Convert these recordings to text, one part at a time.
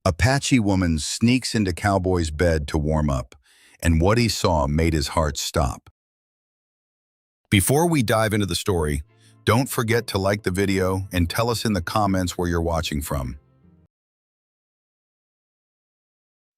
Apache woman sneaks into Cowboy's bed to warm up, and what he saw made his heart stop. Before we dive into the story, don't forget to like the video and tell us in the comments where you're watching from.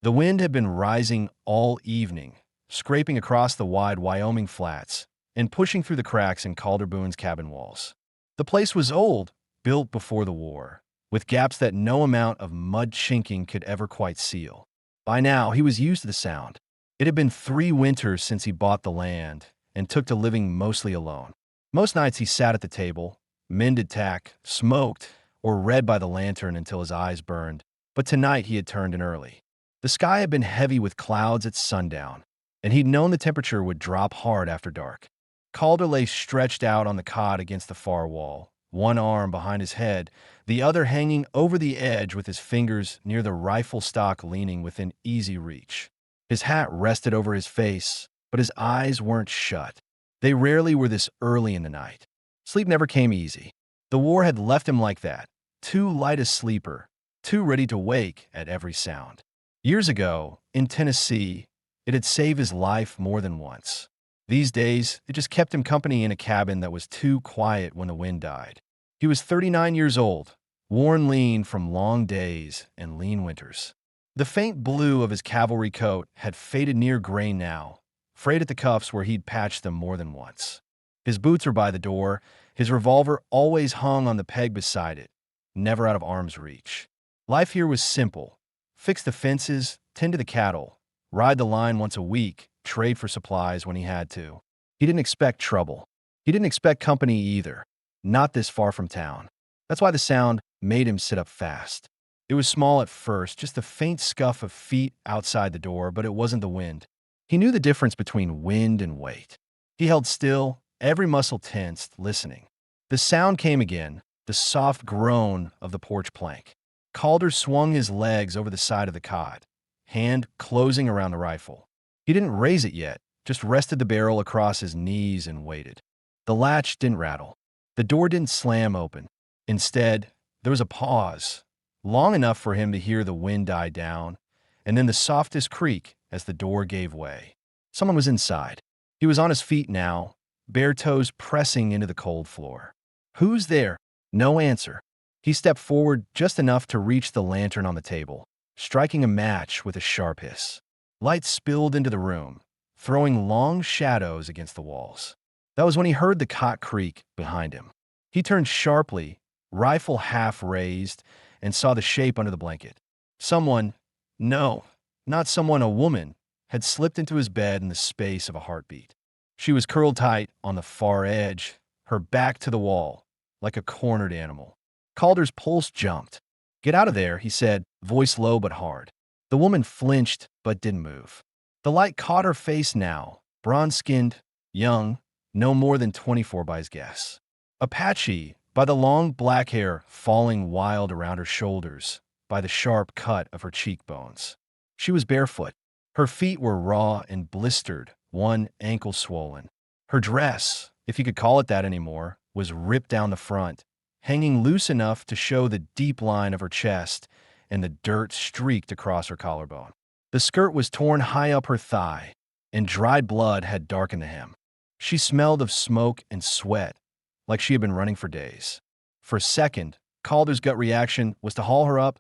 The wind had been rising all evening, scraping across the wide Wyoming flats and pushing through the cracks in Calder Boone's cabin walls. The place was old, built before the war, with gaps that no amount of mud chinking could ever quite seal. By now, he was used to the sound. It had been 3 winters since he bought the land and took to living mostly alone. Most nights he sat at the table, mended tack, smoked, or read by the lantern until his eyes burned. But tonight he had turned in early. The sky had been heavy with clouds at sundown, and he'd known the temperature would drop hard after dark. Calder lay stretched out on the cot against the far wall, one arm behind his head, the other hanging over the edge with his fingers near the rifle stock leaning within easy reach. His hat rested over his face, but his eyes weren't shut. They rarely were this early in the night. Sleep never came easy. The war had left him like that, too light a sleeper, too ready to wake at every sound. Years ago, in Tennessee, it had saved his life more than once. These days, it just kept him company in a cabin that was too quiet when the wind died. He was 39 years old, worn lean from long days and lean winters. The faint blue of his cavalry coat had faded near gray now, frayed at the cuffs where he'd patched them more than once. His boots were by the door, his revolver always hung on the peg beside it, never out of arm's reach. Life here was simple. Fix the fences, tend to the cattle, ride the line once a week, trade for supplies when he had to. He didn't expect trouble. He didn't expect company either, not this far from town. That's why the sound made him sit up fast. It was small at first, just a faint scuff of feet outside the door, but it wasn't the wind. He knew the difference between wind and weight. He held still, every muscle tensed, listening. The sound came again, the soft groan of the porch plank. Calder swung his legs over the side of the cot, hand closing around the rifle. He didn't raise it yet, just rested the barrel across his knees and waited. The latch didn't rattle. The door didn't slam open. Instead, there was a pause, long enough for him to hear the wind die down, and then the softest creak as the door gave way. Someone was inside. He was on his feet now, bare toes pressing into the cold floor. "Who's there?" No answer. He stepped forward just enough to reach the lantern on the table, striking a match with a sharp hiss. Light spilled into the room, throwing long shadows against the walls. That was when he heard the cot creak behind him. He turned sharply, rifle half raised, and saw the shape under the blanket. Someone, no, not someone, a woman, had slipped into his bed in the space of a heartbeat. She was curled tight on the far edge, her back to the wall, like a cornered animal. Calder's pulse jumped. "Get out of there," he said, voice low but hard. The woman flinched but didn't move. The light caught her face now, bronze-skinned, young, no more than 24 by his guess. Apache, by the long black hair falling wild around her shoulders, by the sharp cut of her cheekbones. She was barefoot. Her feet were raw and blistered, one ankle swollen. Her dress, if you could call it that anymore, was ripped down the front, hanging loose enough to show the deep line of her chest and the dirt streaked across her collarbone. The skirt was torn high up her thigh, and dried blood had darkened the hem. She smelled of smoke and sweat, like she had been running for days. For a second, Calder's gut reaction was to haul her up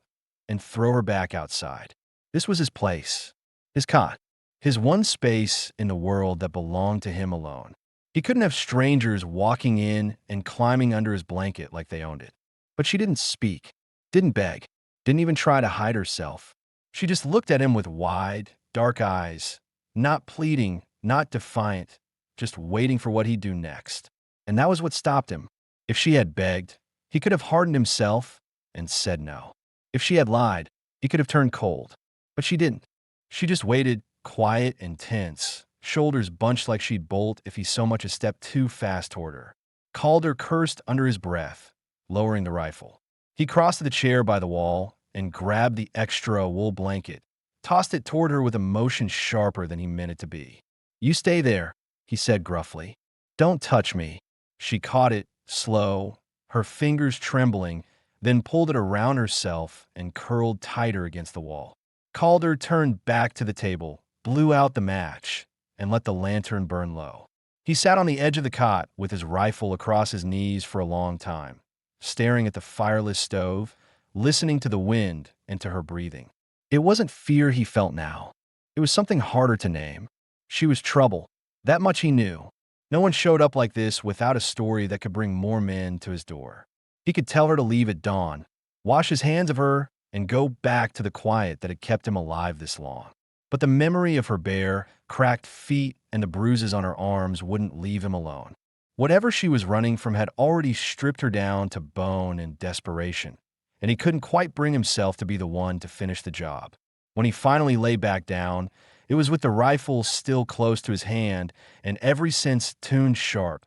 and throw her back outside. This was his place, his cot, his one space in the world that belonged to him alone. He couldn't have strangers walking in and climbing under his blanket like they owned it. But she didn't speak, didn't beg, didn't even try to hide herself. She just looked at him with wide, dark eyes, not pleading, not defiant, just waiting for what he'd do next. And that was what stopped him. If she had begged, he could have hardened himself and said no. If she had lied, he could have turned cold. But she didn't. She just waited, quiet and tense, shoulders bunched like she'd bolt if he so much as stepped too fast toward her. Calder cursed under his breath, lowering the rifle. He crossed to the chair by the wall and grabbed the extra wool blanket, tossed it toward her with a motion sharper than he meant it to be. "You stay there," he said gruffly. "Don't touch me." She caught it, slow, her fingers trembling, then pulled it around herself and curled tighter against the wall. Calder turned back to the table, blew out the match, and let the lantern burn low. He sat on the edge of the cot with his rifle across his knees for a long time, staring at the fireless stove, listening to the wind and to her breathing. It wasn't fear he felt now. It was something harder to name. She was trouble. That much he knew. No one showed up like this without a story that could bring more men to his door. He could tell her to leave at dawn, wash his hands of her, and go back to the quiet that had kept him alive this long. But the memory of her bare, cracked feet and the bruises on her arms wouldn't leave him alone. Whatever she was running from had already stripped her down to bone in desperation, and he couldn't quite bring himself to be the one to finish the job. When he finally lay back down, it was with the rifle still close to his hand and every sense tuned sharp,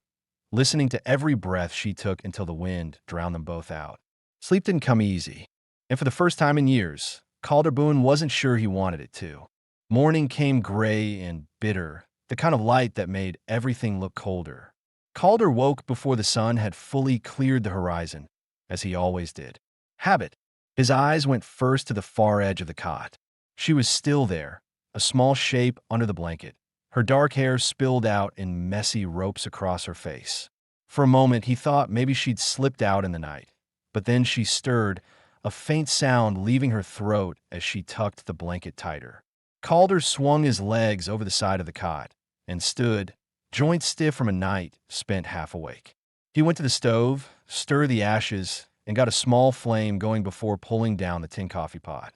listening to every breath she took until the wind drowned them both out. Sleep didn't come easy, and for the first time in years, Calder Boone wasn't sure he wanted it to. Morning came gray and bitter, the kind of light that made everything look colder. Calder woke before the sun had fully cleared the horizon, as he always did. Habit. His eyes went first to the far edge of the cot. She was still there, a small shape under the blanket. Her dark hair spilled out in messy ropes across her face. For a moment, he thought maybe she'd slipped out in the night. But then she stirred, a faint sound leaving her throat as she tucked the blanket tighter. Calder swung his legs over the side of the cot and stood, joints stiff from a night spent half awake. He went to the stove, stirred the ashes, and got a small flame going before pulling down the tin coffee pot.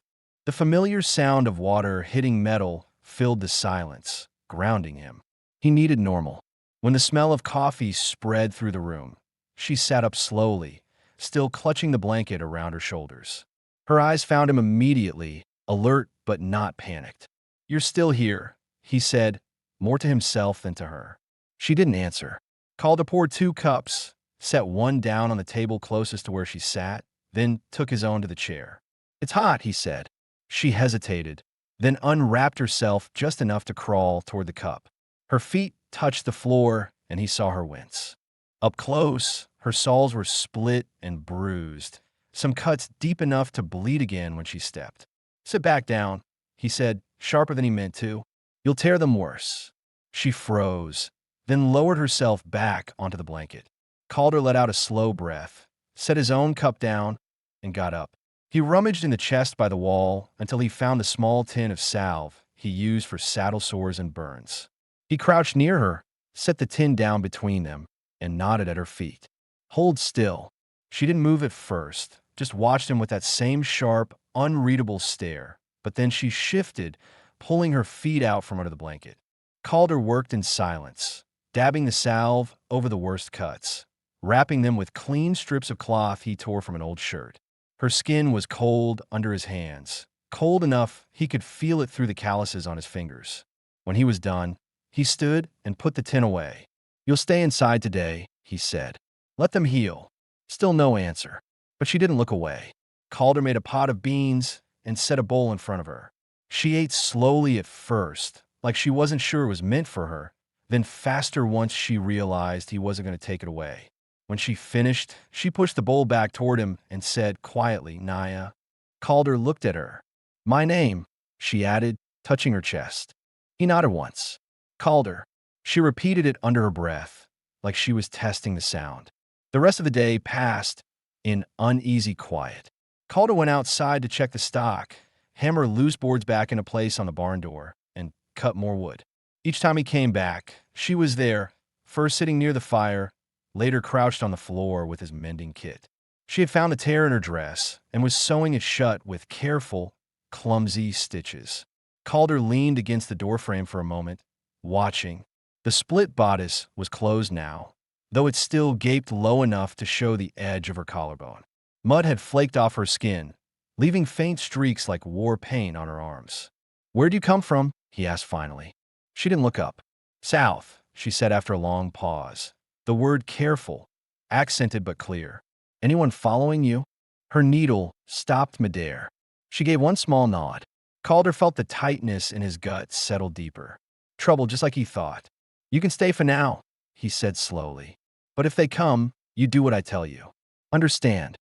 The familiar sound of water hitting metal filled the silence, grounding him. He needed normal. When the smell of coffee spread through the room, she sat up slowly, still clutching the blanket around her shoulders. Her eyes found him immediately, alert but not panicked. "You're still here," he said, more to himself than to her. She didn't answer. Calder poured 2 cups, set one down on the table closest to where she sat, then took his own to the chair. "It's hot," he said. She hesitated, then unwrapped herself just enough to crawl toward the cup. Her feet touched the floor, and he saw her wince. Up close, her soles were split and bruised, some cuts deep enough to bleed again when she stepped. "Sit back down," he said, sharper than he meant to. "You'll tear them worse." She froze, then lowered herself back onto the blanket. Calder let out a slow breath, set his own cup down, and got up. He rummaged in the chest by the wall until he found the small tin of salve he used for saddle sores and burns. He crouched near her, set the tin down between them, and nodded at her feet. "Hold still." She didn't move at first, just watched him with that same sharp, unreadable stare, but then she shifted, pulling her feet out from under the blanket. Calder worked in silence, dabbing the salve over the worst cuts, wrapping them with clean strips of cloth he tore from an old shirt. Her skin was cold under his hands, cold enough he could feel it through the calluses on his fingers. When he was done, he stood and put the tin away. "You'll stay inside today," he said. "Let them heal." Still no answer, but she didn't look away. Calder made a pot of beans and set a bowl in front of her. She ate slowly at first, like she wasn't sure it was meant for her, then faster once she realized he wasn't going to take it away. When she finished, she pushed the bowl back toward him and said quietly, "Naya." Calder looked at her. "My name," she added, touching her chest. He nodded once. "Calder." She repeated it under her breath, like she was testing the sound. The rest of the day passed in uneasy quiet. Calder went outside to check the stock, hammer loose boards back into place on the barn door, and cut more wood. Each time he came back, she was there, first sitting near the fire, later crouched on the floor with his mending kit. She had found a tear in her dress and was sewing it shut with careful, clumsy stitches. Calder leaned against the doorframe for a moment, watching. The split bodice was closed now, though it still gaped low enough to show the edge of her collarbone. Mud had flaked off her skin, leaving faint streaks like war paint on her arms. "Where'd you come from?" he asked finally. She didn't look up. "South," she said after a long pause. The word careful, accented but clear. "Anyone following you?" Her needle stopped midair. She gave one small nod. Calder felt the tightness in his gut settle deeper. "Trouble just like he thought." "You can stay for now," he said slowly. "But if they come, you do what I tell you. Understand?"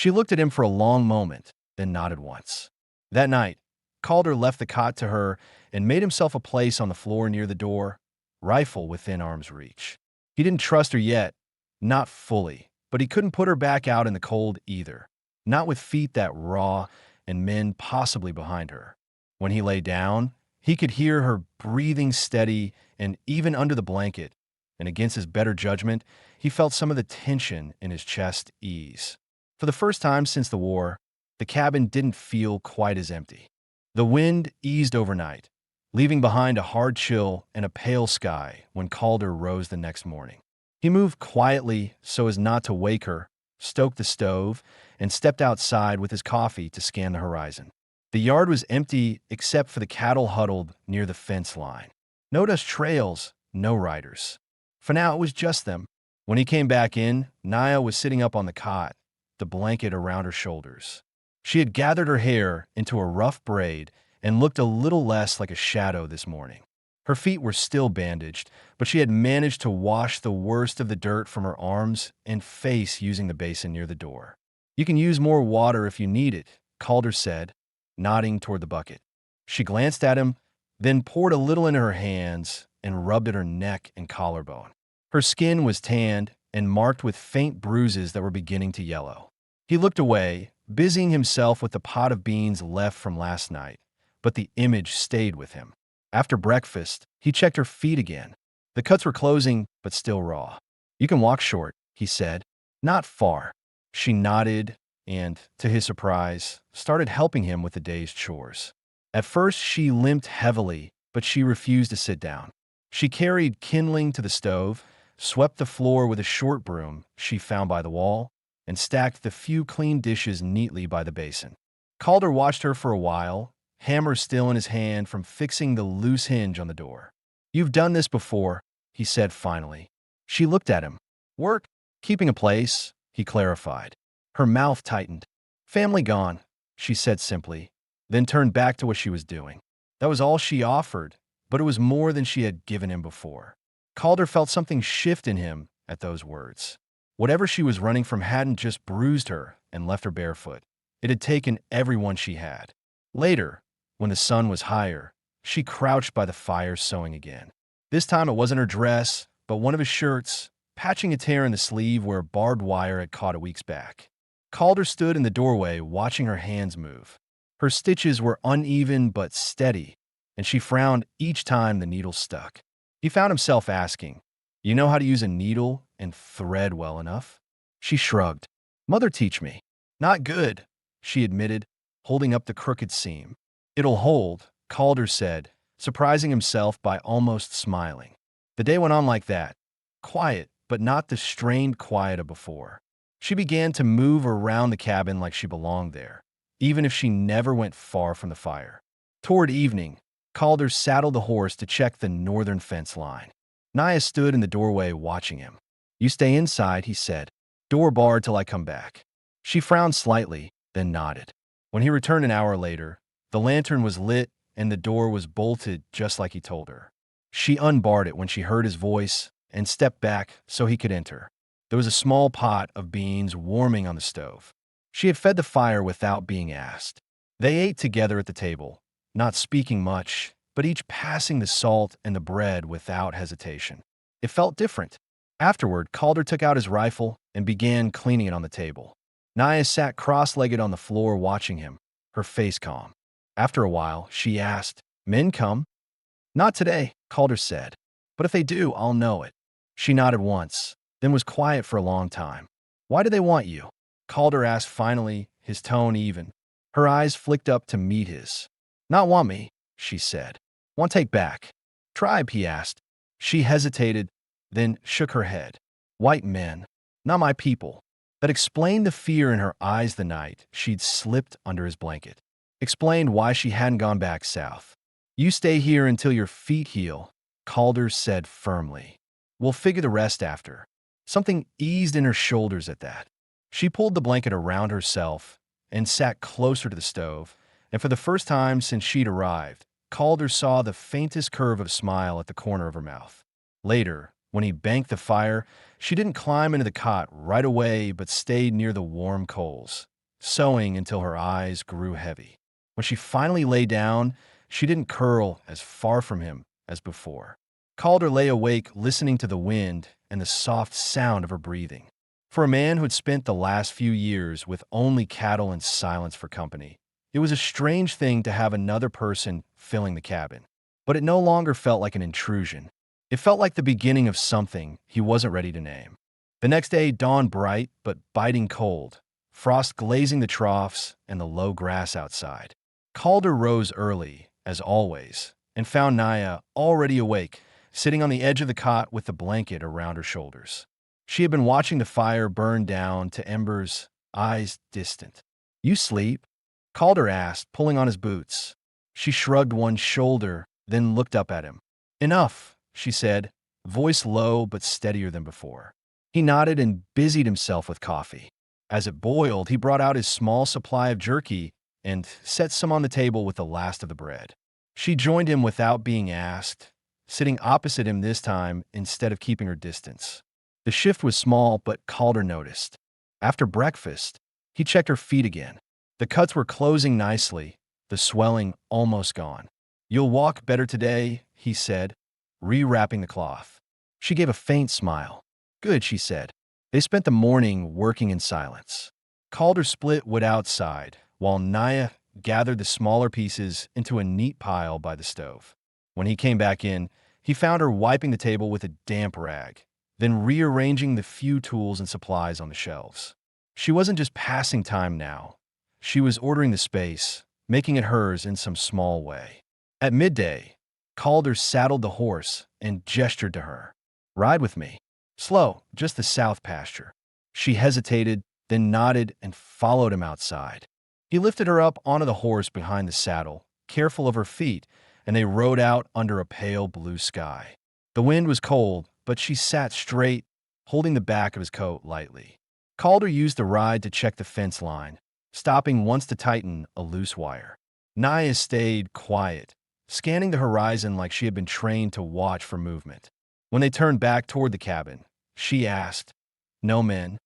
She looked at him for a long moment, then nodded once. That night, Calder left the cot to her and made himself a place on the floor near the door, rifle within arm's reach. He didn't trust her yet, not fully, but he couldn't put her back out in the cold either, not with feet that raw and men possibly behind her. When he lay down, he could hear her breathing steady and even under the blanket, and against his better judgment, he felt some of the tension in his chest ease. For the first time since the war, the cabin didn't feel quite as empty. The wind eased overnight, leaving behind a hard chill and a pale sky when Calder rose the next morning. He moved quietly so as not to wake her, stoked the stove, and stepped outside with his coffee to scan the horizon. The yard was empty except for the cattle huddled near the fence line. No dust trails, no riders. For now, it was just them. When he came back in, Naya was sitting up on the cot, the blanket around her shoulders. She had gathered her hair into a rough braid and looked a little less like a shadow this morning. Her feet were still bandaged, but she had managed to wash the worst of the dirt from her arms and face using the basin near the door. "You can use more water if you need it," Calder said, nodding toward the bucket. She glanced at him, then poured a little into her hands and rubbed at her neck and collarbone. Her skin was tanned and marked with faint bruises that were beginning to yellow. He looked away, busying himself with the pot of beans left from last night, but the image stayed with him. After breakfast, he checked her feet again. The cuts were closing, but still raw. "You can walk short," he said. "Not far." She nodded and, to his surprise, started helping him with the day's chores. At first, she limped heavily, but she refused to sit down. She carried kindling to the stove, swept the floor with a short broom she found by the wall, and stacked the few clean dishes neatly by the basin. Calder watched her for a while, hammer still in his hand from fixing the loose hinge on the door. "You've done this before," he said finally. She looked at him. "Work? Keeping a place," he clarified. Her mouth tightened. "Family gone," she said simply, then turned back to what she was doing. That was all she offered, but it was more than she had given him before. Calder felt something shift in him at those words. Whatever she was running from hadn't just bruised her and left her barefoot. It had taken everyone she had. Later, when the sun was higher, she crouched by the fire sewing again. This time it wasn't her dress, but one of his shirts, patching a tear in the sleeve where barbed wire had caught a weeks back. Calder stood in the doorway watching her hands move. Her stitches were uneven but steady, and she frowned each time the needle stuck. He found himself asking, "You know how to use a needle and thread well enough?" She shrugged. "Mother teach me." "Not good," she admitted, holding up the crooked seam. "It'll hold," Calder said, surprising himself by almost smiling. The day went on like that, quiet, but not the strained quiet of before. She began to move around the cabin like she belonged there, even if she never went far from the fire. Toward evening, Calder saddled the horse to check the northern fence line. Naya stood in the doorway watching him. "You stay inside," he said. "Door barred till I come back." She frowned slightly, then nodded. When he returned an hour later, the lantern was lit and the door was bolted just like he told her. She unbarred it when she heard his voice and stepped back so he could enter. There was a small pot of beans warming on the stove. She had fed the fire without being asked. They ate together at the table, not speaking much, but each passing the salt and the bread without hesitation. It felt different. Afterward, Calder took out his rifle and began cleaning it on the table. Naya sat cross-legged on the floor watching him, her face calm. After a while, she asked, "Men come?" "Not today," Calder said. "But if they do, I'll know it." She nodded once, then was quiet for a long time. "Why do they want you?" Calder asked finally, his tone even. Her eyes flicked up to meet his. "Not want me," she said. "Want take back." "Tribe," he asked. She hesitated, then shook her head. "White men. Not my people." That explained the fear in her eyes the night she'd slipped under his blanket. Explained why she hadn't gone back south. "You stay here until your feet heal," Calder said firmly. "We'll figure the rest after." Something eased in her shoulders at that. She pulled the blanket around herself and sat closer to the stove, and for the first time since she'd arrived, Calder saw the faintest curve of a smile at the corner of her mouth. Later, when he banked the fire, she didn't climb into the cot right away but stayed near the warm coals, sewing until her eyes grew heavy. When she finally lay down, she didn't curl as far from him as before. Calder lay awake listening to the wind and the soft sound of her breathing. For a man who had spent the last few years with only cattle and silence for company, it was a strange thing to have another person filling the cabin. But it no longer felt like an intrusion. It felt like the beginning of something he wasn't ready to name. The next day dawned bright but biting cold, frost glazing the troughs and the low grass outside. Calder rose early, as always, and found Naya already awake, sitting on the edge of the cot with the blanket around her shoulders. She had been watching the fire burn down to embers, eyes distant. "You sleep?" Calder asked, pulling on his boots. She shrugged one shoulder, then looked up at him. "Enough," she said, voice low but steadier than before. He nodded and busied himself with coffee. As it boiled, he brought out his small supply of jerky and set some on the table with the last of the bread. She joined him without being asked, sitting opposite him this time instead of keeping her distance. The shift was small, but Calder noticed. After breakfast, he checked her feet again. The cuts were closing nicely, the swelling almost gone. "You'll walk better today," he said, rewrapping the cloth. She gave a faint smile. "Good," she said. They spent the morning working in silence. Calder split wood outside, while Naya gathered the smaller pieces into a neat pile by the stove. When he came back in, he found her wiping the table with a damp rag, then rearranging the few tools and supplies on the shelves. She wasn't just passing time now. She was ordering the space, making it hers in some small way. At midday, Calder saddled the horse and gestured to her. "Ride with me. Slow, just the south pasture." She hesitated, then nodded and followed him outside. He lifted her up onto the horse behind the saddle, careful of her feet, and they rode out under a pale blue sky. The wind was cold, but she sat straight, holding the back of his coat lightly. Calder used the ride to check the fence line, stopping once to tighten a loose wire. Naya stayed quiet, scanning the horizon like she had been trained to watch for movement. When they turned back toward the cabin, she asked, "No men?"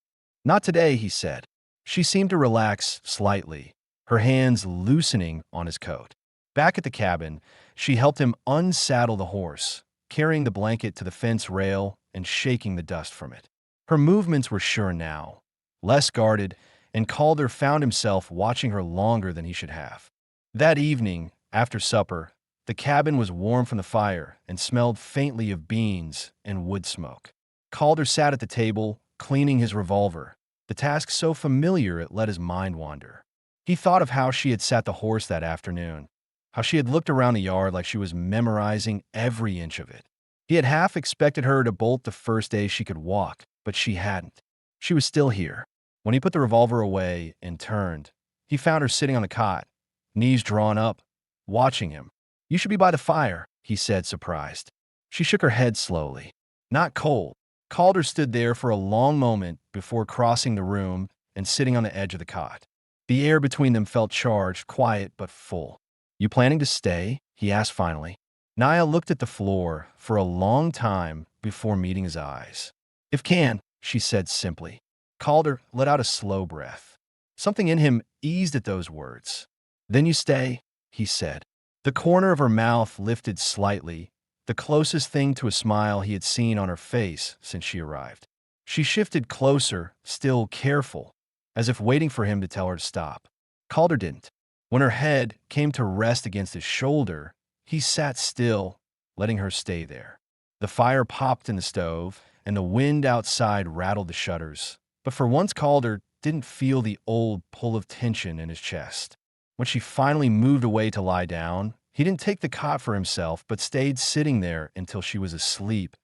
"Not today," he said. She seemed to relax slightly, her hands loosening on his coat. Back at the cabin, she helped him unsaddle the horse, carrying the blanket to the fence rail and shaking the dust from it. Her movements were sure now, less guarded, and Calder found himself watching her longer than he should have. That evening, after supper, the cabin was warm from the fire and smelled faintly of beans and wood smoke. Calder sat at the table, cleaning his revolver, the task so familiar it let his mind wander. He thought of how she had sat the horse that afternoon, how she had looked around the yard like she was memorizing every inch of it. He had half expected her to bolt the first day she could walk, but she hadn't. She was still here. When he put the revolver away and turned, he found her sitting on the cot, knees drawn up, watching him. "You should be by the fire," he said, surprised. She shook her head slowly. "Not cold." Calder stood there for a long moment before crossing the room and sitting on the edge of the cot. The air between them felt charged, quiet but full. "You planning to stay?" he asked finally. Naya looked at the floor for a long time before meeting his eyes. "If can," she said simply. Calder let out a slow breath. Something in him eased at those words. "Then you stay," he said. The corner of her mouth lifted slightly, the closest thing to a smile he had seen on her face since she arrived. She shifted closer, still careful, as if waiting for him to tell her to stop. Calder didn't. When her head came to rest against his shoulder, he sat still, letting her stay there. The fire popped in the stove, and the wind outside rattled the shutters. But for once Calder didn't feel the old pull of tension in his chest. When she finally moved away to lie down, he didn't take the cot for himself, but stayed sitting there until she was asleep,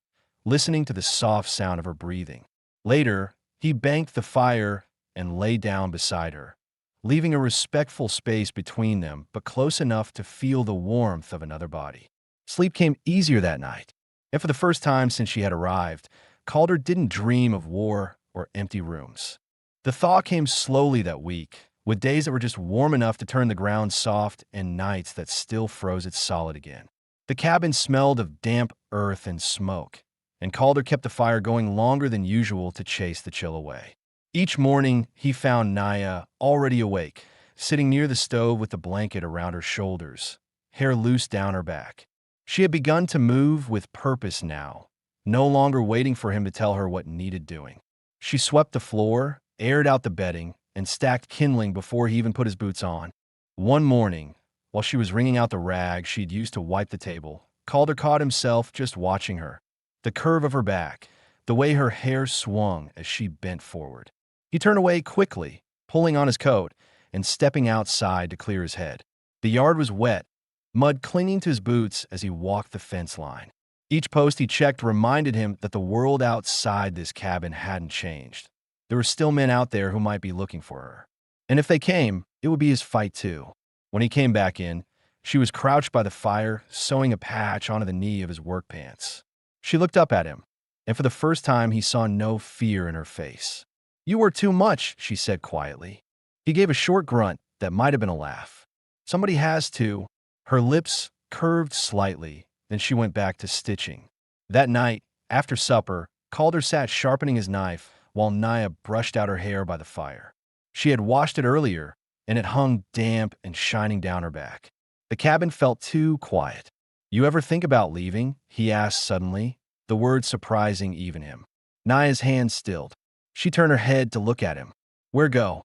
listening to the soft sound of her breathing. Later, he banked the fire and lay down beside her, leaving a respectful space between them, but close enough to feel the warmth of another body. Sleep came easier that night, and for the first time since she had arrived, Calder didn't dream of war or empty rooms. The thaw came slowly that week, with days that were just warm enough to turn the ground soft and nights that still froze it solid again. The cabin smelled of damp earth and smoke, and Calder kept the fire going longer than usual to chase the chill away. Each morning, he found Naya already awake, sitting near the stove with the blanket around her shoulders, hair loose down her back. She had begun to move with purpose now, no longer waiting for him to tell her what needed doing. She swept the floor, aired out the bedding, and stacked kindling before he even put his boots on. One morning, while she was wringing out the rag she'd used to wipe the table, Calder caught himself just watching her. The curve of her back, the way her hair swung as she bent forward. He turned away quickly, pulling on his coat and stepping outside to clear his head. The yard was wet, mud clinging to his boots as he walked the fence line. Each post he checked reminded him that the world outside this cabin hadn't changed. There were still men out there who might be looking for her. And if they came, it would be his fight too. When he came back in, she was crouched by the fire, sewing a patch onto the knee of his work pants. She looked up at him, and for the first time he saw no fear in her face. "You were too much," she said quietly. He gave a short grunt that might have been a laugh. "Somebody has to." Her lips curved slightly, then she went back to stitching. That night, after supper, Calder sat sharpening his knife while Naya brushed out her hair by the fire. She had washed it earlier, and it hung damp and shining down her back. The cabin felt too quiet. "You ever think about leaving?" he asked suddenly, the words surprising even him. Naya's hand stilled. She turned her head to look at him. "Where go?"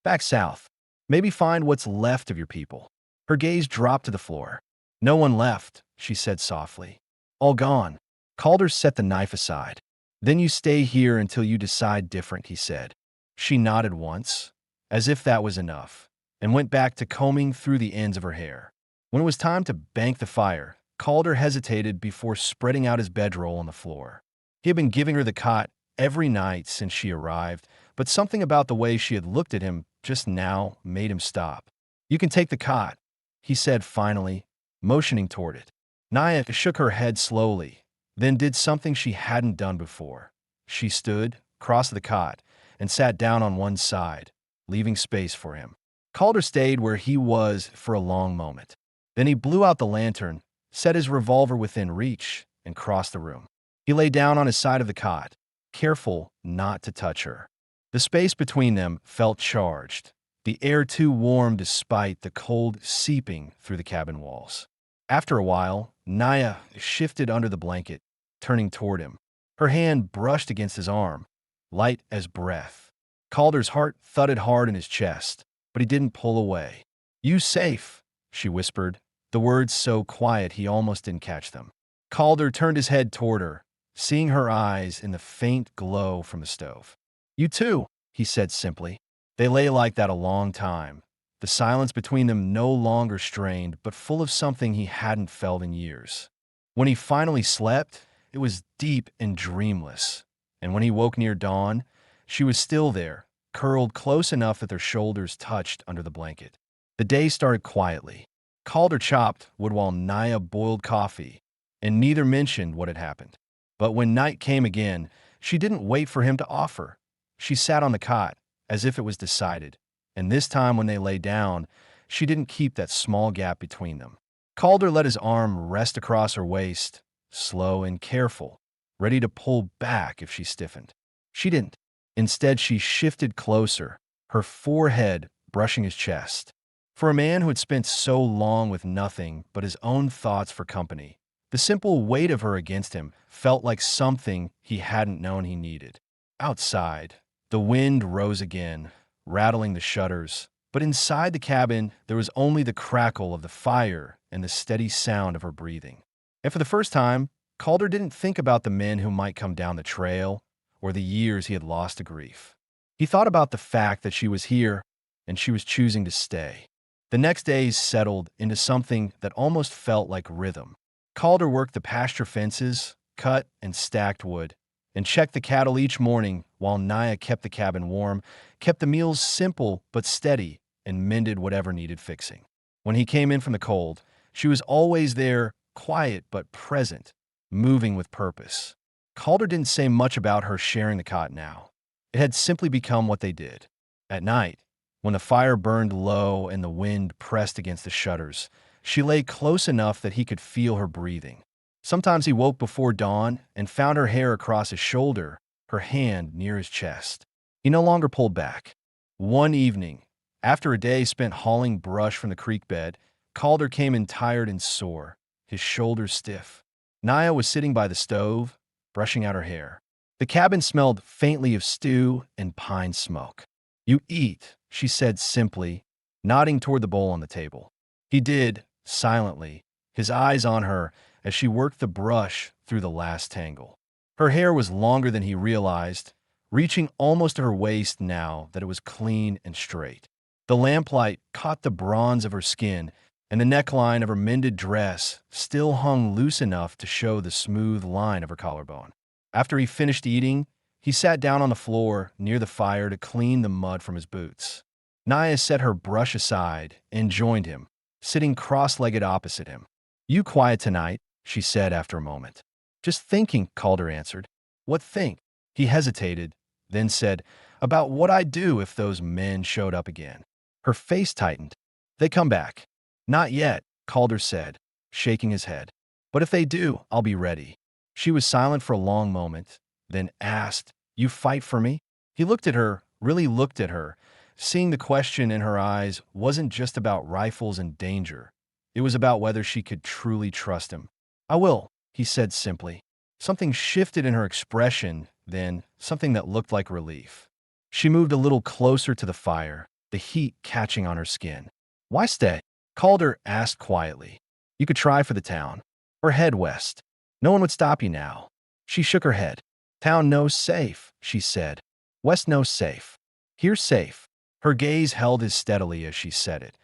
"Back south. Maybe find what's left of your people." Her gaze dropped to the floor. "No one left," she said softly. "All gone." Calder set the knife aside. "Then you stay here until you decide different," he said. She nodded once, as if that was enough, and went back to combing through the ends of her hair. When it was time to bank the fire, Calder hesitated before spreading out his bedroll on the floor. He had been giving her the cot every night since she arrived, but something about the way she had looked at him just now made him stop. "You can take the cot," he said finally, motioning toward it. Naya shook her head slowly, then did something she hadn't done before. She stood, crossed the cot, and sat down on one side, leaving space for him. Calder stayed where he was for a long moment. Then he blew out the lantern, set his revolver within reach, and crossed the room. He lay down on his side of the cot, careful not to touch her. The space between them felt charged, the air too warm despite the cold seeping through the cabin walls. After a while, Naya shifted under the blanket, turning toward him. Her hand brushed against his arm, light as breath. Calder's heart thudded hard in his chest, but he didn't pull away. "You safe," she whispered, the words so quiet he almost didn't catch them. Calder turned his head toward her, seeing her eyes in the faint glow from the stove. "You too," he said simply. They lay like that a long time, the silence between them no longer strained, but full of something he hadn't felt in years. When he finally slept, it was deep and dreamless, and when he woke near dawn, she was still there, curled close enough that their shoulders touched under the blanket. The day started quietly. Calder chopped wood while Naya boiled coffee, and neither mentioned what had happened. But when night came again, she didn't wait for him to offer. She sat on the cot, as if it was decided, and this time when they lay down, she didn't keep that small gap between them. Calder let his arm rest across her waist, slow and careful, ready to pull back if she stiffened. She didn't. Instead, she shifted closer, her forehead brushing his chest. For a man who had spent so long with nothing but his own thoughts for company, the simple weight of her against him felt like something he hadn't known he needed. Outside, the wind rose again, rattling the shutters, but inside the cabin there was only the crackle of the fire and the steady sound of her breathing. And for the first time, Calder didn't think about the men who might come down the trail or the years he had lost to grief. He thought about the fact that she was here and she was choosing to stay. The next days settled into something that almost felt like rhythm. Calder worked the pasture fences, cut and stacked wood, and checked the cattle each morning while Naya kept the cabin warm, kept the meals simple but steady, and mended whatever needed fixing. When he came in from the cold, she was always there, quiet but present, moving with purpose. Calder didn't say much about her sharing the cot now. It had simply become what they did. At night, when the fire burned low and the wind pressed against the shutters, she lay close enough that he could feel her breathing. Sometimes he woke before dawn and found her hair across his shoulder, her hand near his chest. He no longer pulled back. One evening, after a day spent hauling brush from the creek bed, Calder came in tired and sore, his shoulders stiff. Naya was sitting by the stove, brushing out her hair. The cabin smelled faintly of stew and pine smoke. "You eat," she said simply, nodding toward the bowl on the table. He did, silently, his eyes on her as she worked the brush through the last tangle. Her hair was longer than he realized, reaching almost to her waist now that it was clean and straight. The lamplight caught the bronze of her skin, and the neckline of her mended dress still hung loose enough to show the smooth line of her collarbone. After he finished eating, he sat down on the floor near the fire to clean the mud from his boots. Naya set her brush aside and joined him, sitting cross-legged opposite him. "You quiet tonight," she said after a moment. "Just thinking," Calder answered. "What think?" He hesitated, then said, "About what I'd do if those men showed up again." Her face tightened. "They come back." "Not yet," Calder said, shaking his head. "But if they do, I'll be ready." She was silent for a long moment, then asked, "You fight for me?" He looked at her, really looked at her. Seeing the question in her eyes wasn't just about rifles and danger. It was about whether she could truly trust him. "I will," he said simply. Something shifted in her expression, then something that looked like relief. She moved a little closer to the fire, the heat catching on her skin. "Why stay?" Calder asked quietly. "You could try for the town, or head west. No one would stop you now." She shook her head. "Town no safe," she said. "West no safe. Here safe." Her gaze held as steadily as she said it,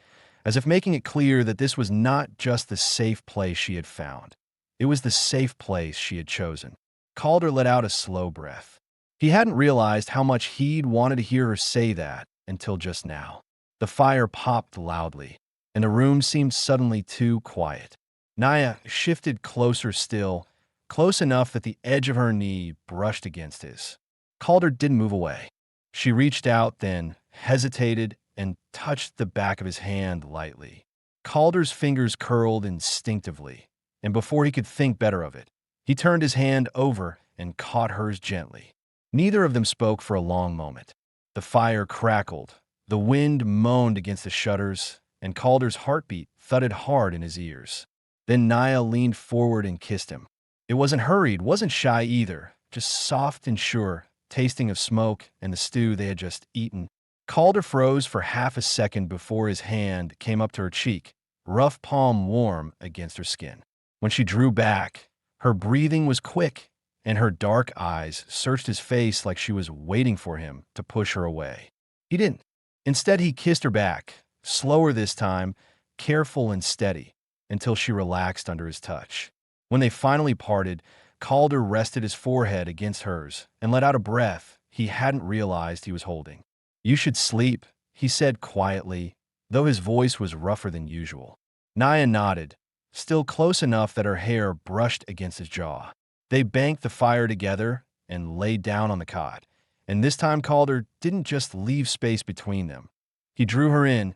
as if making it clear that this was not just the safe place she had found. It was the safe place she had chosen. Calder let out a slow breath. He hadn't realized how much he'd wanted to hear her say that until just now. The fire popped loudly, and the room seemed suddenly too quiet. Naya shifted closer still, close enough that the edge of her knee brushed against his. Calder didn't move away. She reached out, then hesitated and touched the back of his hand lightly. Calder's fingers curled instinctively, and before he could think better of it, he turned his hand over and caught hers gently. Neither of them spoke for a long moment. The fire crackled, the wind moaned against the shutters, and Calder's heartbeat thudded hard in his ears. Then Naya leaned forward and kissed him. It wasn't hurried, wasn't shy either, just soft and sure, tasting of smoke and the stew they had just eaten. Calder froze for half a second before his hand came up to her cheek, rough palm warm against her skin. When she drew back, her breathing was quick, and her dark eyes searched his face like she was waiting for him to push her away. He didn't. Instead, he kissed her back, slower this time, careful and steady, until she relaxed under his touch. When they finally parted, Calder rested his forehead against hers and let out a breath he hadn't realized he was holding. "You should sleep," he said quietly, though his voice was rougher than usual. Naya nodded, still close enough that her hair brushed against his jaw. They banked the fire together and laid down on the cot, and this time Calder didn't just leave space between them. He drew her in,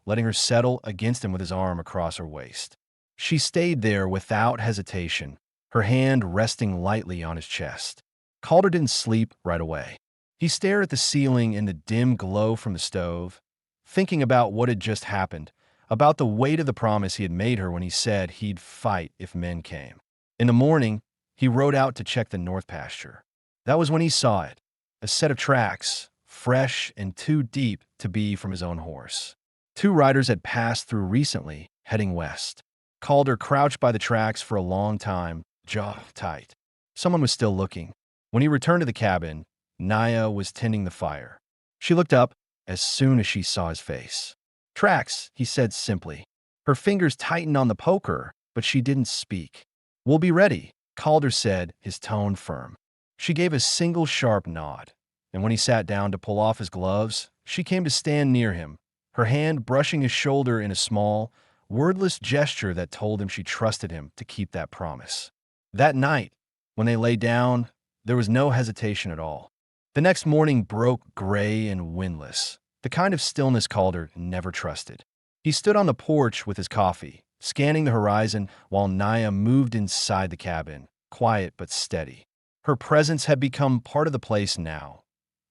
letting her settle against him with his arm across her waist. She stayed there without hesitation, her hand resting lightly on his chest. Calder didn't sleep right away. He stared at the ceiling in the dim glow from the stove, thinking about what had just happened, about the weight of the promise he had made her when he said he'd fight if men came. In the morning, he rode out to check the north pasture. That was when he saw it, a set of tracks, fresh and too deep to be from his own horse. Two riders had passed through recently, heading west. Calder crouched by the tracks for a long time, jaw tight. Someone was still looking. When he returned to the cabin, Naya was tending the fire. She looked up as soon as she saw his face. "Tracks," he said simply. Her fingers tightened on the poker, but she didn't speak. "We'll be ready," Calder said, his tone firm. She gave a single sharp nod, and when he sat down to pull off his gloves, she came to stand near him, her hand brushing his shoulder in a small, wordless gesture that told him she trusted him to keep that promise. That night, when they lay down, there was no hesitation at all. The next morning broke gray and windless, the kind of stillness Calder never trusted. He stood on the porch with his coffee, scanning the horizon while Naya moved inside the cabin, quiet but steady. Her presence had become part of the place now.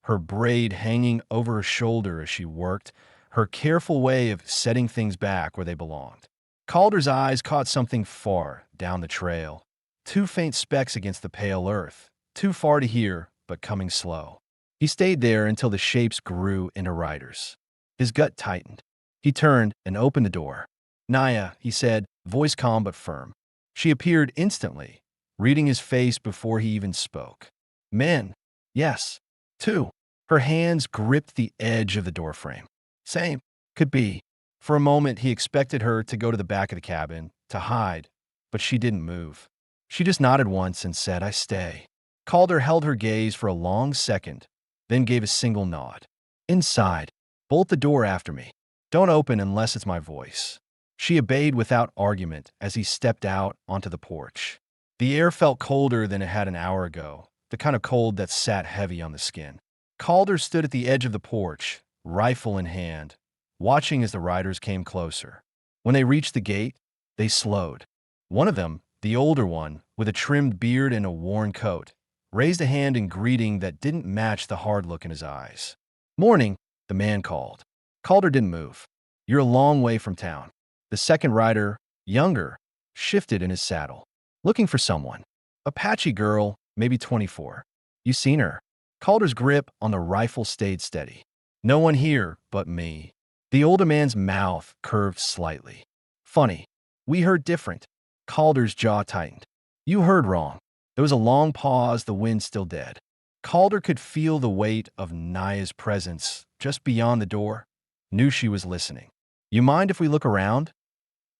her braid hanging over her shoulder as she worked, her careful way of setting things back where they belonged. Calder's eyes caught something far down the trail. Two faint specks against the pale earth, too far to hear, but coming slow. He stayed there until the shapes grew into riders. His gut tightened. He turned and opened the door. "Naya," he said, voice calm but firm. She appeared instantly, reading his face before he even spoke. "Men. Yes. Two." Her hands gripped the edge of the doorframe. "Same. Could be." For a moment, he expected her to go to the back of the cabin, to hide, but she didn't move. She just nodded once and said, "I stay." Calder held her gaze for a long second, then gave a single nod. "Inside. Bolt the door after me. Don't open unless it's my voice." She obeyed without argument as he stepped out onto the porch. The air felt colder than it had an hour ago, the kind of cold that sat heavy on the skin. Calder stood at the edge of the porch, rifle in hand, watching as the riders came closer. When they reached the gate, they slowed. One of them, the older one, with a trimmed beard and a worn coat, raised a hand in greeting that didn't match the hard look in his eyes. "Morning," the man called. Calder didn't move. "You're a long way from town." The second rider, younger, shifted in his saddle. "Looking for someone. Apache girl, maybe 24. You seen her?" Calder's grip on the rifle stayed steady. "No one here but me." The older man's mouth curved slightly. "Funny. We heard different." Calder's jaw tightened. "You heard wrong." There was a long pause, the wind still dead. Calder could feel the weight of Naya's presence just beyond the door, knew she was listening. "You mind if we look around?"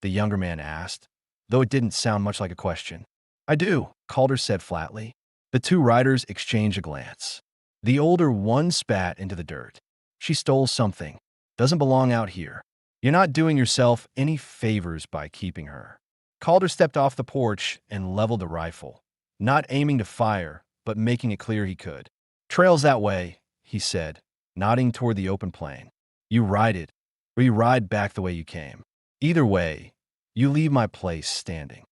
the younger man asked, though it didn't sound much like a question. "I do," Calder said flatly. The two riders exchanged a glance. The older one spat into the dirt. "She stole something. Doesn't belong out here. You're not doing yourself any favors by keeping her." Calder stepped off the porch and leveled the rifle, not aiming to fire, but making it clear he could. "Trail's that way," he said, nodding toward the open plain. "You ride it, or you ride back the way you came. Either way, you leave my place standing."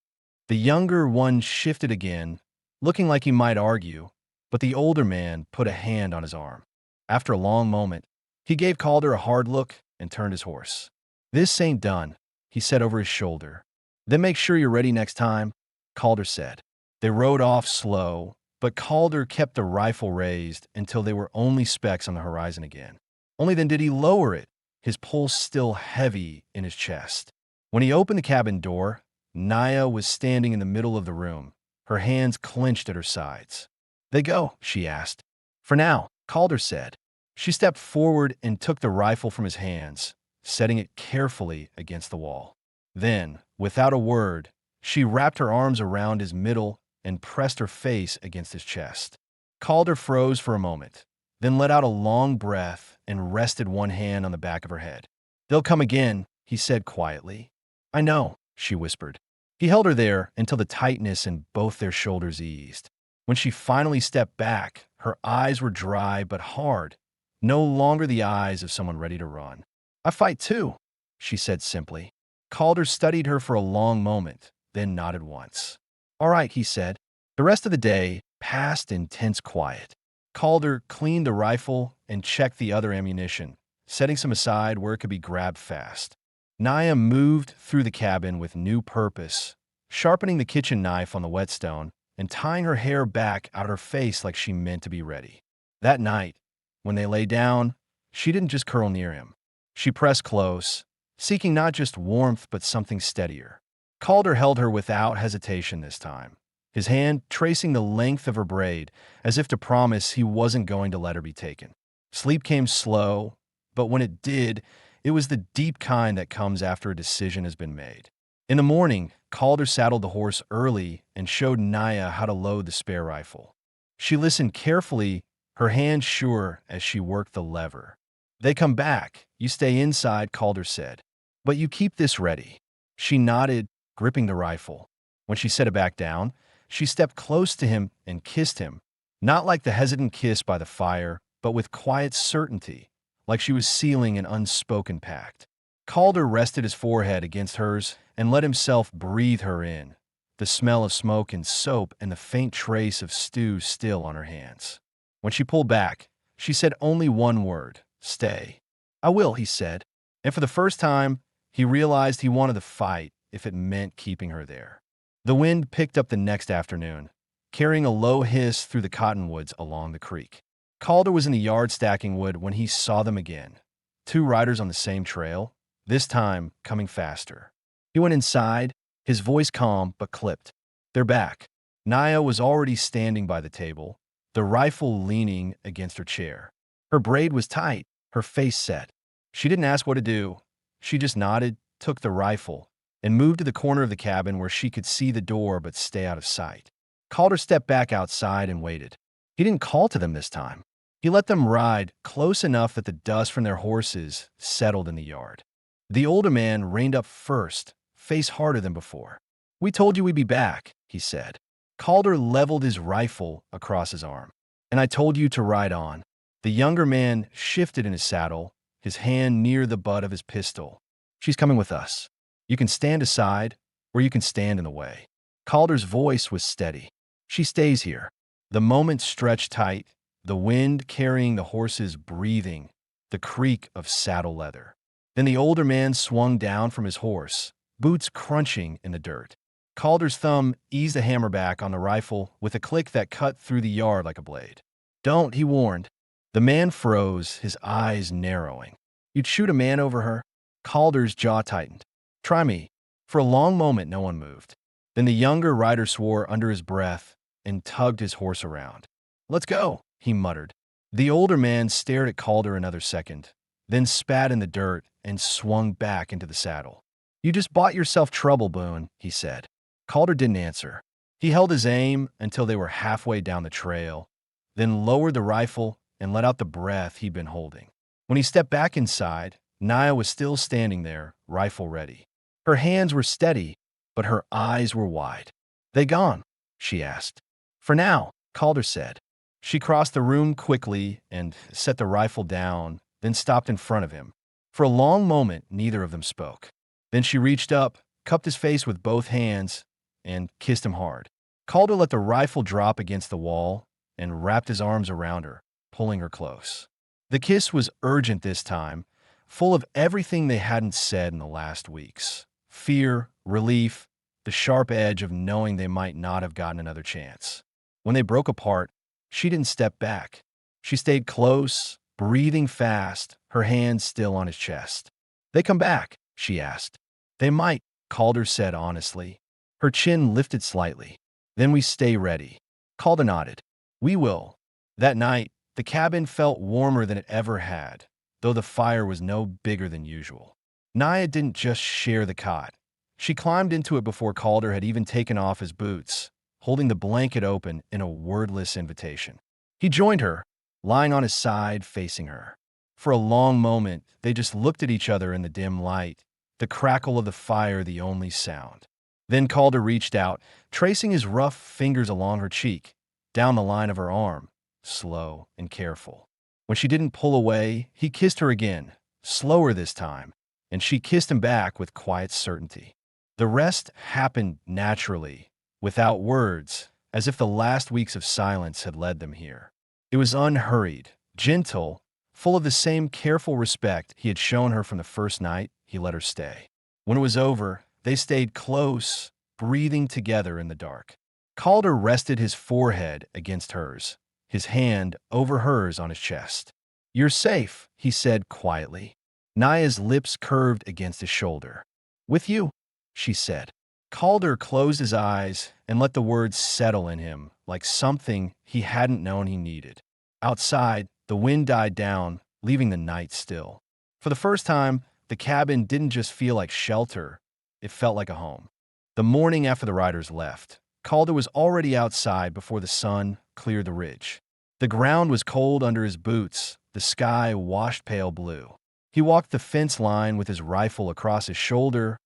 The younger one shifted again, looking like he might argue, but the older man put a hand on his arm. After a long moment, he gave Calder a hard look and turned his horse. "This ain't done," he said over his shoulder. "Then make sure you're ready next time," Calder said. They rode off slow, but Calder kept the rifle raised until they were only specks on the horizon again. Only then did he lower it, his pulse still heavy in his chest. When he opened the cabin door, Naya was standing in the middle of the room, her hands clenched at her sides. "They go?" she asked. "For now," Calder said. She stepped forward and took the rifle from his hands, setting it carefully against the wall. Then, without a word, she wrapped her arms around his middle and pressed her face against his chest. Calder froze for a moment, then let out a long breath and rested one hand on the back of her head. "They'll come again," he said quietly. "I know," she whispered. He held her there until the tightness in both their shoulders eased. When she finally stepped back, her eyes were dry but hard, no longer the eyes of someone ready to run. "I fight too," she said simply. Calder studied her for a long moment, then nodded once. "All right," he said. The rest of the day passed in tense quiet. Calder cleaned the rifle and checked the other ammunition, setting some aside where it could be grabbed fast. Naya moved through the cabin with new purpose, sharpening the kitchen knife on the whetstone and tying her hair back out of her face like she meant to be ready. That night, when they lay down, she didn't just curl near him. She pressed close, seeking not just warmth but something steadier. Calder held her without hesitation this time, his hand tracing the length of her braid as if to promise he wasn't going to let her be taken. Sleep came slow, but when it did, it was the deep kind that comes after a decision has been made. In the morning, Calder saddled the horse early and showed Naya how to load the spare rifle. She listened carefully, her hand sure as she worked the lever. "They come back. You stay inside," Calder said. "But you keep this ready." She nodded, gripping the rifle. When she set it back down, she stepped close to him and kissed him, not like the hesitant kiss by the fire, but with quiet certainty, like she was sealing an unspoken pact. Calder rested his forehead against hers and let himself breathe her in, the smell of smoke and soap and the faint trace of stew still on her hands. When she pulled back, She said only one word, stay. I will, he said. And for the first time, he realized he wanted to fight if it meant keeping her there. The wind picked up the next afternoon, carrying a low hiss through the cottonwoods along the creek. Calder was in the yard stacking wood when he saw them again. Two riders on the same trail, this time coming faster. He went inside, his voice calm but clipped. They're back. Naya was already standing by the table, the rifle leaning against her chair. Her braid was tight, her face set. She didn't ask what to do. She just nodded, took the rifle, and moved to the corner of the cabin where she could see the door but stay out of sight. Calder stepped back outside and waited. He didn't call to them this time. He let them ride close enough that the dust from their horses settled in the yard. The older man reined up first, face harder than before. We told you we'd be back, he said. Calder leveled his rifle across his arm. And I told you to ride on. The younger man shifted in his saddle, his hand near the butt of his pistol. She's coming with us. You can stand aside, or you can stand in the way. Calder's voice was steady. She stays here. The moment stretched tight, the wind carrying the horses breathing, the creak of saddle leather. Then the older man swung down from his horse, boots crunching in the dirt. Calder's thumb eased the hammer back on the rifle with a click that cut through the yard like a blade. Don't, he warned. The man froze, his eyes narrowing. You'd shoot a man over her? Calder's jaw tightened. Try me. For a long moment, no one moved. Then the younger rider swore under his breath and tugged his horse around. Let's go, he muttered. The older man stared at Calder another second, then spat in the dirt and swung back into the saddle. You just bought yourself trouble, Boone, he said. Calder didn't answer. He held his aim until they were halfway down the trail, then lowered the rifle and let out the breath he'd been holding. When he stepped back inside, Naya was still standing there, rifle ready. Her hands were steady, but her eyes were wide. They gone? She asked. For now, Calder said. She crossed the room quickly and set the rifle down, then stopped in front of him. For a long moment, neither of them spoke. Then she reached up, cupped his face with both hands, and kissed him hard. Calder let the rifle drop against the wall and wrapped his arms around her, pulling her close. The kiss was urgent this time, full of everything they hadn't said in the last weeks. Fear, relief, the sharp edge of knowing they might not have gotten another chance. When they broke apart, she didn't step back. She stayed close, breathing fast, her hands still on his chest. They come back? She asked. They might, Calder said honestly. Her chin lifted slightly. Then we stay ready. Calder nodded. We will. That night, the cabin felt warmer than it ever had, though the fire was no bigger than usual. Naya didn't just share the cot. She climbed into it before Calder had even taken off his boots, holding the blanket open in a wordless invitation. He joined her, lying on his side facing her. For a long moment, they just looked at each other in the dim light, the crackle of the fire the only sound. Then Calder reached out, tracing his rough fingers along her cheek, down the line of her arm, slow and careful. When she didn't pull away, he kissed her again, slower this time, and she kissed him back with quiet certainty. The rest happened naturally, without words, as if the last weeks of silence had led them here. It was unhurried, gentle, full of the same careful respect he had shown her from the first night he let her stay. When it was over, they stayed close, breathing together in the dark. Calder rested his forehead against hers, his hand over hers on his chest. You're safe, he said quietly. Naya's lips curved against his shoulder. With you, she said. Calder closed his eyes and let the words settle in him like something he hadn't known he needed. Outside, the wind died down, leaving the night still. For the first time, the cabin didn't just feel like shelter, it felt like a home. The morning after the riders left, Calder was already outside before the sun cleared the ridge. The ground was cold under his boots, the sky washed pale blue. He walked the fence line with his rifle across his shoulder,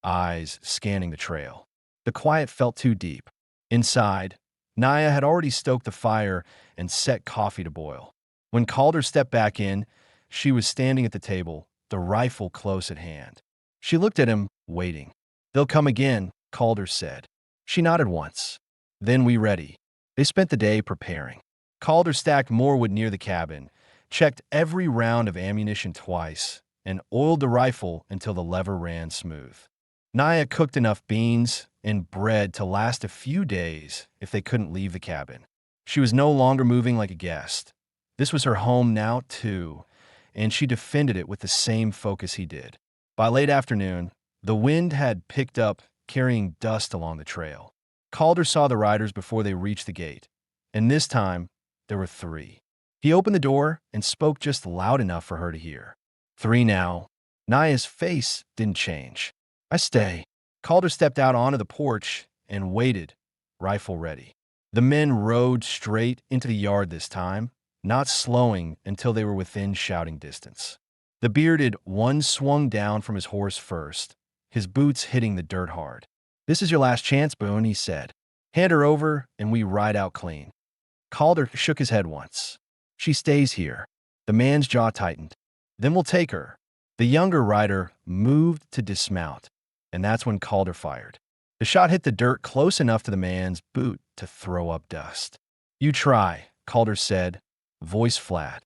eyes scanning the trail. The quiet felt too deep. Inside, Naya had already stoked the fire and set coffee to boil. When Calder stepped back in, she was standing at the table, the rifle close at hand. She looked at him, waiting. They'll come again, Calder said. She nodded once. Then we ready. They spent the day preparing. Calder stacked more wood near the cabin, checked every round of ammunition twice, and oiled the rifle until the lever ran smooth. Naya cooked enough beans and bread to last a few days if they couldn't leave the cabin. She was no longer moving like a guest. This was her home now, too, and she defended it with the same focus he did. By late afternoon, the wind had picked up, carrying dust along the trail. Calder saw the riders before they reached the gate, and this time, there were 3. He opened the door and spoke just loud enough for her to hear. 3 now. Naya's face didn't change. I stay. Calder stepped out onto the porch and waited, rifle ready. The men rode straight into the yard this time, not slowing until they were within shouting distance. The bearded one swung down from his horse first, his boots hitting the dirt hard. "This is your last chance, Boone," he said. "Hand her over and we ride out clean." Calder shook his head once. "She stays here." The man's jaw tightened. "Then we'll take her." The younger rider moved to dismount, and that's when Calder fired. The shot hit the dirt close enough to the man's boot to throw up dust. "You try," Calder said, voice flat,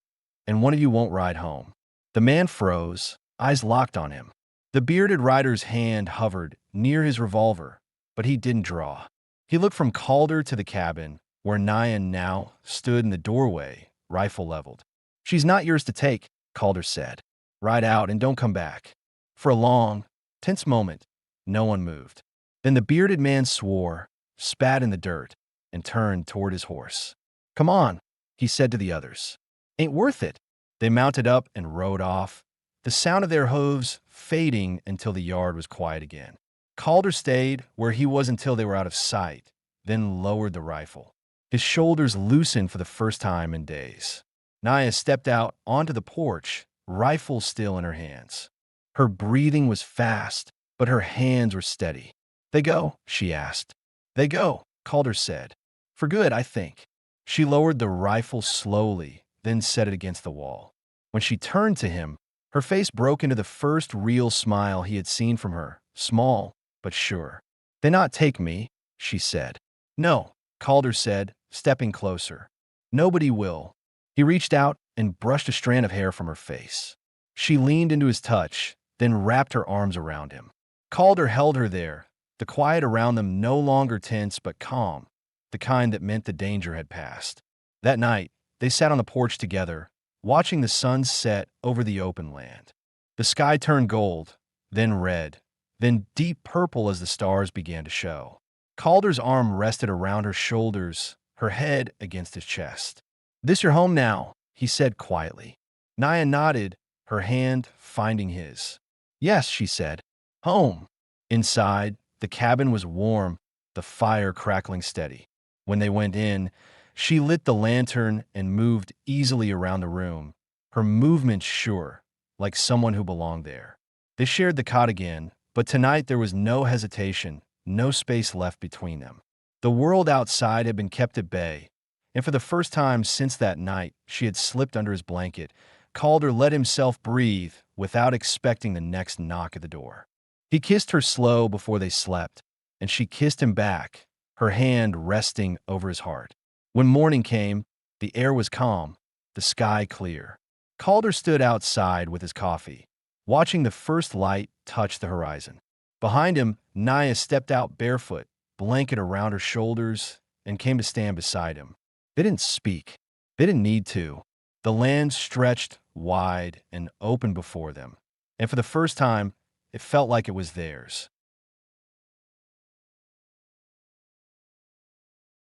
"and one of you won't ride home." The man froze, eyes locked on him. The bearded rider's hand hovered near his revolver, but he didn't draw. He looked from Calder to the cabin, where Naya now stood in the doorway, rifle leveled. "She's not yours to take," Calder said. "Ride out and don't come back." For a long, tense moment, no one moved. Then the bearded man swore, spat in the dirt, and turned toward his horse. "Come on," he said to the others. "Ain't worth it." They mounted up and rode off, the sound of their hooves fading until the yard was quiet again. Calder stayed where he was until they were out of sight, then lowered the rifle. His shoulders loosened for the first time in days. Naya stepped out onto the porch, rifle still in her hands. Her breathing was fast, but her hands were steady. "They go?" she asked. "They go," Calder said. "For good, I think." She lowered the rifle slowly, then set it against the wall. When she turned to him, her face broke into the first real smile he had seen from her, small but sure. "They not take me," she said. "No," Calder said, stepping closer. "Nobody will." He reached out and brushed a strand of hair from her face. She leaned into his touch, then wrapped her arms around him. Calder held her there, the quiet around them no longer tense but calm, the kind that meant the danger had passed. That night, they sat on the porch together, watching the sun set over the open land. The sky turned gold, then red, then deep purple as the stars began to show. Calder's arm rested around her shoulders, her head against his chest. "This your home now," he said quietly. Naya nodded, her hand finding his. "Yes," she said. "Home." Inside, the cabin was warm, the fire crackling steady. When they went in, she lit the lantern and moved easily around the room, her movements sure, like someone who belonged there. They shared the cot again, but tonight there was no hesitation, no space left between them. The world outside had been kept at bay, and for the first time since that night she had slipped under his blanket, Calder let himself breathe without expecting the next knock at the door. He kissed her slow before they slept, and she kissed him back, her hand resting over his heart. When morning came, the air was calm, the sky clear. Calder stood outside with his coffee, watching the first light touch the horizon. Behind him, Naya stepped out barefoot, blanket around her shoulders, and came to stand beside him. They didn't speak. They didn't need to. The land stretched wide and open before them, and for the first time, it felt like it was theirs.